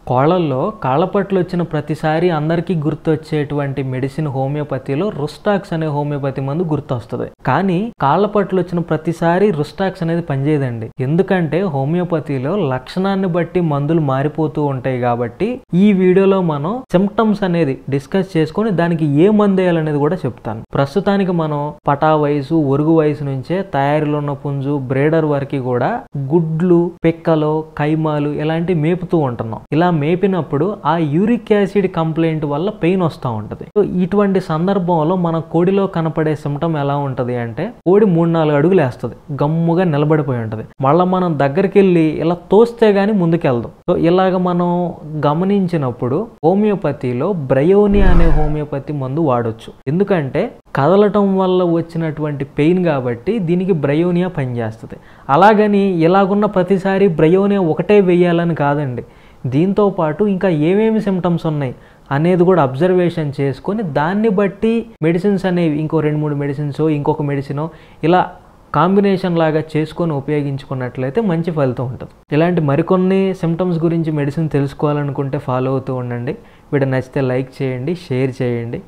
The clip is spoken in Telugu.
కోళ్ళల్లో కాళ్ళపట్లు వచ్చిన ప్రతిసారి అందరికీ గుర్తొచ్చేటువంటి మెడిసిన్ హోమియోపతిలో రుస్టాక్స్ అనే హోమియోపతి మందు గుర్తొస్తుంది. కానీ కాళ్ళపట్లు వచ్చిన ప్రతిసారి రుస్టాక్స్ అనేది పనిచేయదండి. ఎందుకంటే హోమియోపతిలో లక్షణాన్ని బట్టి మందులు మారిపోతూ ఉంటాయి. కాబట్టి ఈ వీడియోలో మనం సిమ్టమ్స్ అనేది డిస్కస్ చేసుకొని దానికి ఏ మందు వేయాలనేది కూడా చెప్తాను. ప్రస్తుతానికి మనం పటా వయసు, ఒరుగు వయసు నుంచే తయారీలో ఉన్న పుంజు, బ్రేడర్ వరకు కూడా గుడ్లు, పిక్కలు, కైమాలు ఇలాంటి మేపుతూ ఉంటున్నాం. ఇలా మేపినప్పుడు ఆ యూరిక్ యాసిడ్ కంప్లైంట్ వల్ల పెయిన్ వస్తూ ఉంటుంది. సో ఇటువంటి సందర్భంలో మన కోడిలో కనపడే సిమ్టమ్ ఎలా ఉంటది అంటే, కోడి 3-4 అడుగులు వేస్తుంది, గమ్ముగా నిలబడిపోయి ఉంటుంది. మళ్ళీ మనం దగ్గరికి వెళ్ళి ఇలా తోస్తే గానీ ముందుకెళ్దాం. సో ఇలాగ మనం గమనించినప్పుడు హోమియోపతిలో బ్రయోనియా అనే హోమియోపతి మందు వాడొచ్చు. ఎందుకంటే కదలటం వల్ల వచ్చినటువంటి పెయిన్ కాబట్టి దీనికి బ్రయోనియా పనిచేస్తుంది. అలాగని ఇలాగున్న ప్రతిసారి బ్రయోనియా ఒకటే వేయాలని కాదండి. దీంతో పాటు ఇంకా ఏమేమి సిమ్టమ్స్ ఉన్నాయి అనేది కూడా అబ్జర్వేషన్ చేసుకొని దాన్ని బట్టి మెడిసిన్స్ అనేవి ఇంకో 2-3 మెడిసిన్స్, ఇంకొక మెడిసిన్ ఇలా కాంబినేషన్ లాగా చేసుకొని ఉపయోగించుకున్నట్లయితే మంచి ఫలితం ఉంటుంది. ఇలాంటి మరికొన్ని సిమ్టమ్స్ గురించి మెడిసిన్ తెలుసుకోవాలనుకుంటే ఫాలో అవుతూ ఉండండి. వీడియో నచ్చితే లైక్ చేయండి, షేర్ చేయండి.